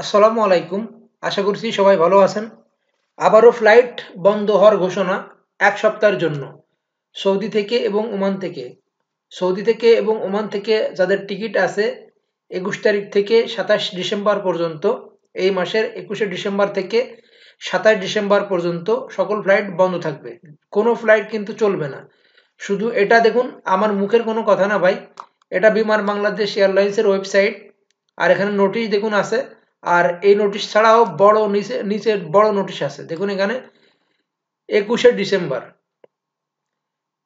আসসালামু আলাইকুম। আশা করছি সবাই ভালো আছেন। আবারও ফ্লাইট বন্ধ হওয়ার ঘোষণা ১ সপ্তাহের জন্য। সৌদি থেকে এবং ওমান থেকে। সৌদি থেকে এবং ওমান থেকে যাদের টিকিট আছে ২১ তারিখ থেকে ২৭ ডিসেম্বর পর্যন্ত, এই মাসের ২১শে ডিসেম্বর থেকে ২৭ ডিসেম্বর পর্যন্ত সকল ফ্লাইট বন্ধ থাকবে। কোনো ফ্লাইট কিন্তু চলবে না। শুধু এটা দেখুন, আমার মুখের কোনো কথা না ভাই। এটা বিমান বাংলাদেশ এয়ারলাইন্সের ওয়েবসাইট। আর এখানে নোটিশ দেখুন আছে। আর এই নোটিশ ছাড়াও বড় নিচে বড় নোটিশ আছে দেখুন এখানে। ২১শে ডিসেম্বর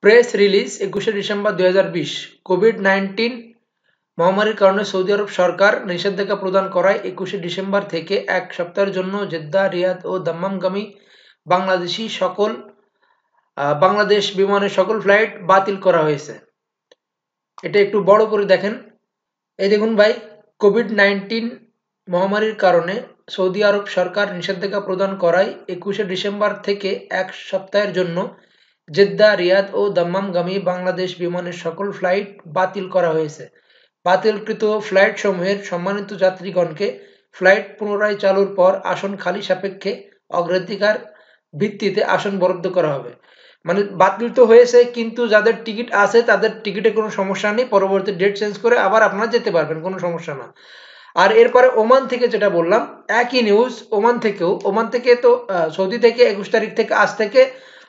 প্রেস রিলিজ ২১শে ডিসেম্বর ২০২০। কোভিড-১৯ মহামারীর কারণে সৌদি আরব সরকার নিষেধাজ্ঞা প্রদান করায় ২১শে ডিসেম্বর থেকে ১ সপ্তাহের জন্য জেদ্দা, রিয়াদ ও দাম্মামগামী বাংলাদেশ বিমানের সকল ফ্লাইট বাতিল করা হয়েছে। এটা একটু বড় করে দেখেন। এই দেখুন ভাই, কোভিড-১৯ মহামারীর কারণে সৌদি আরব সরকার নিষেধাজ্ঞা প্রদান করায় ২১শে ডিসেম্বর থেকে ১ সপ্তাহের জন্য জেদ্দা, রিয়াদ ও দাম্মামগামী বাংলাদেশ বিমানের সকল ফ্লাইট বাতিল করা হয়েছে। বাতিলকৃত ফ্লাইটসমূহের সম্মানিত যাত্রীগণকে ফ্লাইট পুনরায় চালুর পর আসন খালি সাপেক্ষে অগ্রাধিকার ভিত্তিতে আসন বরাদ্দ করা হবে। মানে বাতিল তো হয়েছে, কিন্তু যাদের টিকিট আছে তাদের টিকিটে কোনো সমস্যা নেই, পরবর্তী ডেট চেঞ্জ করে আবার আপনারা যেতে পারবেন, কোনো সমস্যা না। আর এরপরে ওমান থেকে যেটা বললাম, একই নিউজ। ওমান থেকে তো সৌদি থেকে ২১ তারিখ থেকে আজ থেকে,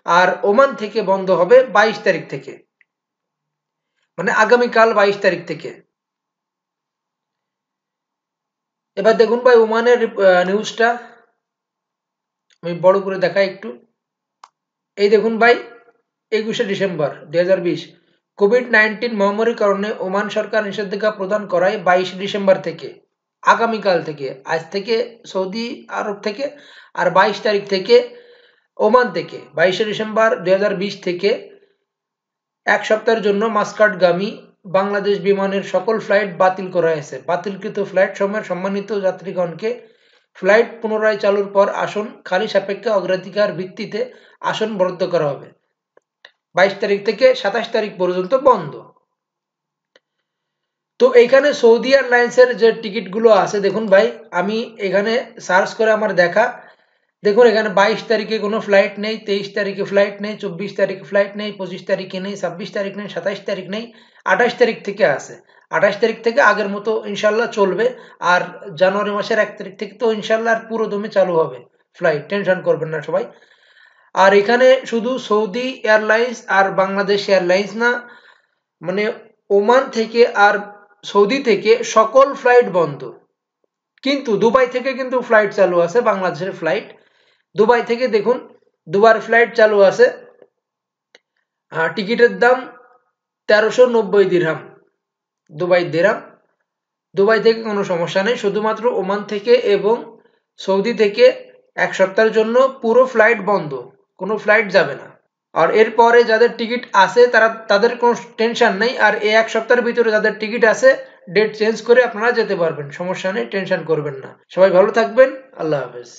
আর ওমান থেকে বন্ধ হবে ২২ তারিখ থেকে, মানে আগামীকাল ২২ তারিখ থেকে। এবার দেখুন ভাই ওমানের নিউজটা আমি বড় করে দেখাই একটু। এই দেখুন ভাই, ২১শে ডিসেম্বর ২০২০। কোভিড-১৯ মহামারীর কারণে ওমান সরকার নিষেধাজ্ঞা প্রদান করায় ২২ ডিসেম্বর থেকে, আগামীকাল থেকে, আজ থেকে সৌদি আরব থেকে, আর ২২ তারিখ থেকে ওমান থেকে, ২২শে ডিসেম্বর ২০২০ থেকে ১ সপ্তাহের জন্য মাস্কাটগামী বাংলাদেশ বিমানের সকল ফ্লাইট বাতিল করা হয়েছে। বাতিলকৃত ফ্লাইট সমূহের সম্মানিত যাত্রীগণকে ফ্লাইট পুনরায় চালুর পর আসন খালি সাপেক্ষে অগ্রাধিকার ভিত্তিতে আসন বরাদ্দ করা হবে। ২২ তারিখ থেকে ২৭ তারিখ পর্যন্ত বন্ধ। তো এইখানে সৌদি এয়ারলাইন্সের যে টিকিটগুলো আছে দেখুন ভাই, আমি এখানে সার্চ করে আমার দেখা। দেখুন এখানে ২২ তারিখে কোনো ফ্লাইট নেই, ২৩ তারিখে ফ্লাইট নেই, ২৪ তারিখে ফ্লাইট নেই, ২৫ তারিখে নেই, ২৬ তারিখ নেই, ২৭ তারিখ নেই, ২৮ তারিখ থেকে আছে। ২৮ তারিখ থেকে আগের মতো ইনশাল্লাহ চলবে। আর জানুয়ারি মাসের ১ তারিখ থেকে তো ইনশাল্লাহ আর পুরো দমে চালু হবে ফ্লাইট, টেনশন করবেন না সবাই। আর এখানে শুধু সৌদি এয়ারলাইন্স আর বাংলাদেশ এয়ারলাইন্স না, মানে ওমান থেকে আর সৌদি থেকে সকল ফ্লাইট বন্ধ। কিন্তু দুবাই থেকে কিন্তু ফ্লাইট চালু আছে, বাংলাদেশের ফ্লাইট। দুবাই থেকে দেখুন, দুবার ফ্লাইট চালু আছে। টিকিটের দাম ১৩৯০ দিরহাম, দুবাই দিরহাম। দুবাই থেকে কোনো সমস্যা নেই, শুধুমাত্র ওমান থেকে এবং সৌদি থেকে ১ সপ্তাহের জন্য পুরো ফ্লাইট বন্ধ, কোনো ফ্লাইট যাবে না। আর এরপরে যাদের টিকিট আছে তাদের কোনো টেনশন নেই। আর এই ১ সপ্তাহের ভিতরে যাদের টিকিট আছে ডেট চেঞ্জ করে আপনারা যেতে পারবেন, সমস্যা নেই, টেনশন করবেন না। সবাই ভালো থাকবেন। আল্লাহ হাফেজ।